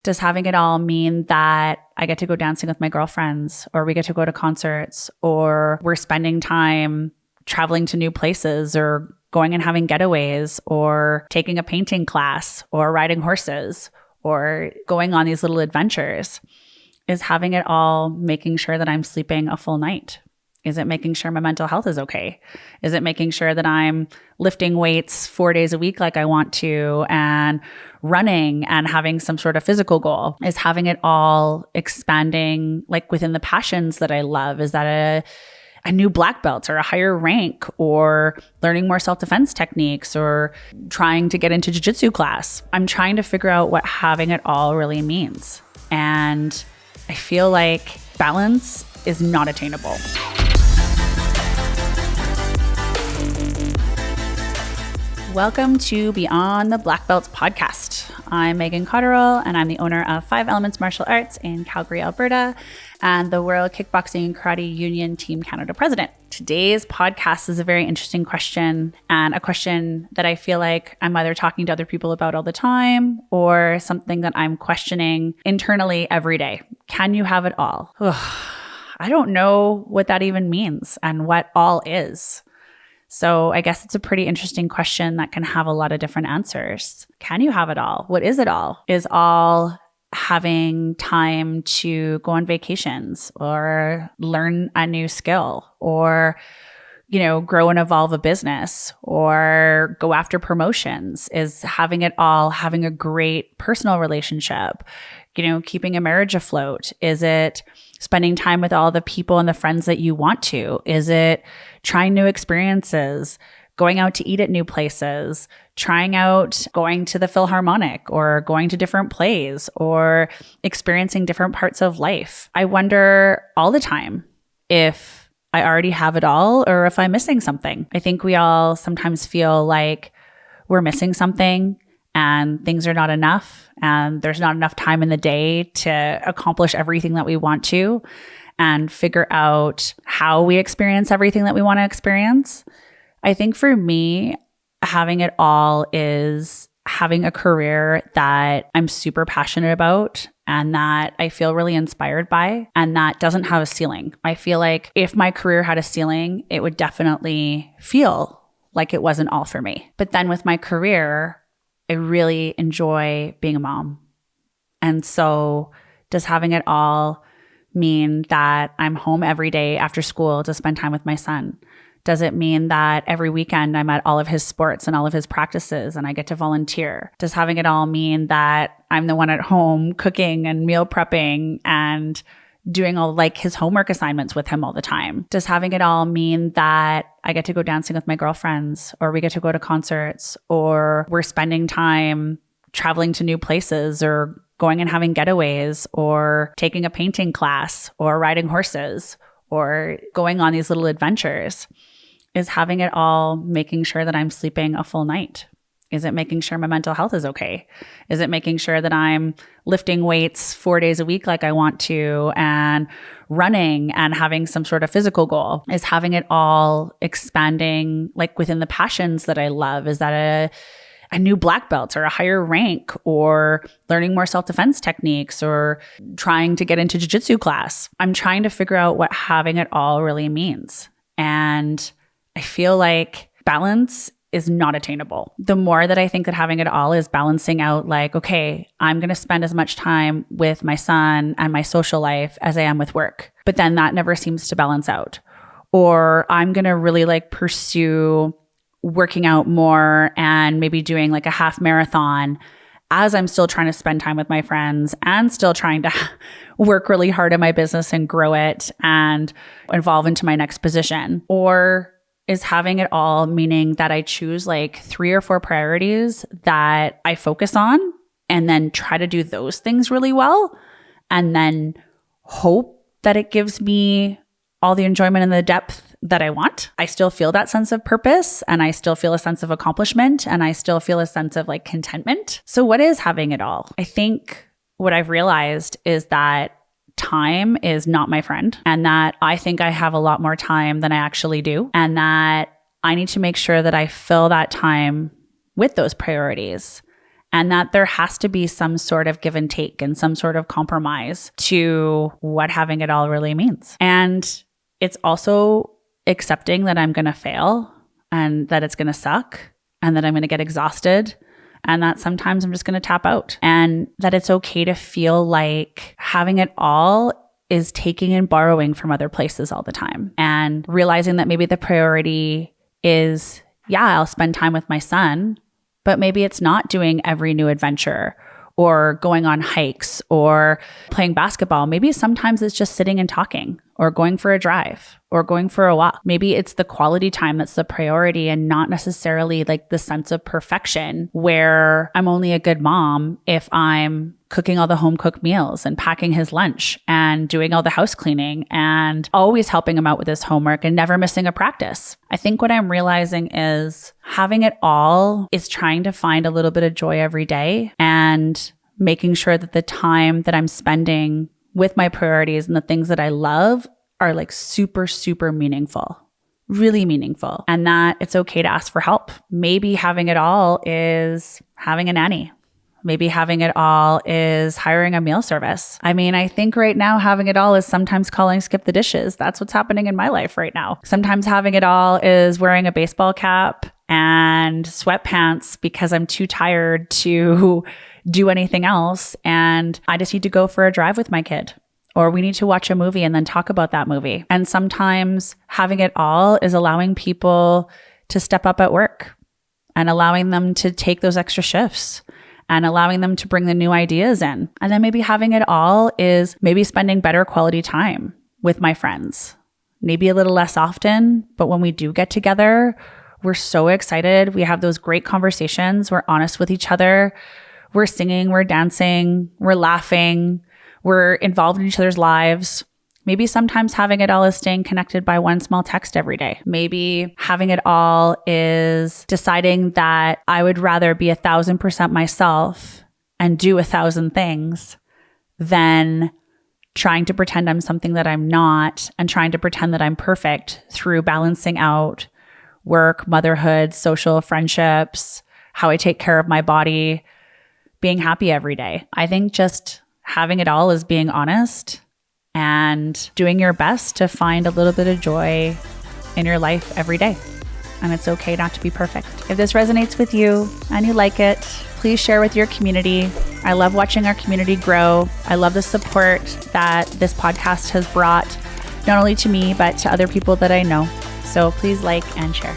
Does having it all mean that I get to go dancing with my girlfriends, or we get to go to concerts, or we're spending time traveling to new places, or going and having getaways, or taking a painting class, or riding horses, or going on these little adventures? Is having it all making sure that I'm sleeping a full night? Is it making sure my mental health is okay? Is it making sure that I'm lifting weights 4 days a week like I want to, and running and having some sort of physical goal? Is having it all expanding like within the passions that I love? Is that a new black belt or a higher rank, or learning more self-defense techniques, or trying to get into jiu-jitsu class? I'm trying to figure out what having it all really means. And I feel like balance is not attainable. Welcome to Beyond the Black Belts podcast. I'm Maeghen Cotterill, and I'm the owner of 5 Elements Martial Arts in Calgary, Alberta, and the World Kickboxing and Karate Union Team Canada president. Today's podcast is a very interesting question, and a question that I feel like I'm either talking to other people about all the time, or something that I'm questioning internally every day. Can you have it all? I don't know what that even means and what all is. So I guess it's a pretty interesting question that can have a lot of different answers. Can you have it all? What is it all? Is all having time to go on vacations, or learn a new skill, or, grow and evolve a business, or go after promotions? Is having it all having a great personal relationship, keeping a marriage afloat? Is it spending time with all the people and the friends that you want to? Is it trying new experiences, going out to eat at new places, trying out going to the Philharmonic, or going to different plays, or experiencing different parts of life? I wonder all the time if I already have it all, or if I'm missing something. I think we all sometimes feel like we're missing something, and things are not enough, and there's not enough time in the day to accomplish everything that we want to, and figure out how we experience everything that we want to experience. I think for me, having it all is having a career that I'm super passionate about, and that I feel really inspired by, and that doesn't have a ceiling. I feel like if my career had a ceiling, it would definitely feel like it wasn't all for me. But then with my career, I really enjoy being a mom. And so does having it all mean that I'm home every day after school to spend time with my son? Does it mean that every weekend I'm at all of his sports and all of his practices and I get to volunteer? Does having it all mean that I'm the one at home cooking and meal prepping and doing all like his homework assignments with him all the time? Does having it all mean that I get to go dancing with my girlfriends, or we get to go to concerts, or we're spending time traveling to new places, or going and having getaways, or taking a painting class, or riding horses, or going on these little adventures? Is having it all making sure that I'm sleeping a full night? Is it making sure my mental health is okay? Is it making sure that I'm lifting weights 4 days a week like I want to, and running and having some sort of physical goal? Is having it all expanding like within the passions that I love? Is that a new black belt, or a higher rank, or learning more self-defense techniques, or trying to get into jiu-jitsu class? I'm trying to figure out what having it all really means. And I feel like balance is not attainable. The more that I think that having it all is balancing out, like, okay, I'm going to spend as much time with my son and my social life as I am with work. But then that never seems to balance out. Or I'm going to really like pursue working out more and maybe doing like a half marathon as I'm still trying to spend time with my friends and still trying to work really hard in my business and grow it and evolve into my next position. Or is having it all meaning that I choose like 3 or 4 priorities that I focus on, and then try to do those things really well, and then hope that it gives me all the enjoyment and the depth that I want? I still feel that sense of purpose, and I still feel a sense of accomplishment, and I still feel a sense of like contentment. So what is having it all? I think what I've realized is that time is not my friend, and that I think I have a lot more time than I actually do, and that I need to make sure that I fill that time with those priorities, and that there has to be some sort of give and take and some sort of compromise to what having it all really means. And it's also accepting that I'm going to fail and that it's going to suck and that I'm going to get exhausted and that sometimes I'm just going to tap out, and that it's okay to feel like having it all is taking and borrowing from other places all the time, and realizing that maybe the priority is, I'll spend time with my son, but maybe it's not doing every new adventure or going on hikes or playing basketball. Maybe sometimes it's just sitting and talking or going for a drive or going for a walk. Maybe it's the quality time that's the priority and not necessarily like the sense of perfection where I'm only a good mom if I'm cooking all the home cooked meals and packing his lunch and doing all the house cleaning and always helping him out with his homework and never missing a practice. I think what I'm realizing is having it all is trying to find a little bit of joy every day and making sure that the time that I'm spending with my priorities and the things that I love are like super, super meaningful, really meaningful, and that it's okay to ask for help. Maybe having it all is having a nanny. Maybe having it all is hiring a meal service. I mean, I think right now having it all is sometimes calling skip the dishes. That's what's happening in my life right now. Sometimes having it all is wearing a baseball cap and sweatpants because I'm too tired to do anything else. And I just need to go for a drive with my kid. Or we need to watch a movie and then talk about that movie. And sometimes having it all is allowing people to step up at work and allowing them to take those extra shifts and allowing them to bring the new ideas in. And then maybe having it all is maybe spending better quality time with my friends. Maybe a little less often, but when we do get together, we're so excited. We have those great conversations. We're honest with each other. We're singing, we're dancing, we're laughing, we're involved in each other's lives. Maybe sometimes having it all is staying connected by one small text every day. Maybe having it all is deciding that I would rather be 1,000% myself and do 1,000 things than trying to pretend I'm something that I'm not and trying to pretend that I'm perfect through balancing out work, motherhood, social friendships, how I take care of my body, being happy every day. I think just having it all is being honest and doing your best to find a little bit of joy in your life every day. And it's okay not to be perfect. If this resonates with you and you like it, please share with your community. I love watching our community grow. I love the support that this podcast has brought, not only to me, but to other people that I know. So please like and share.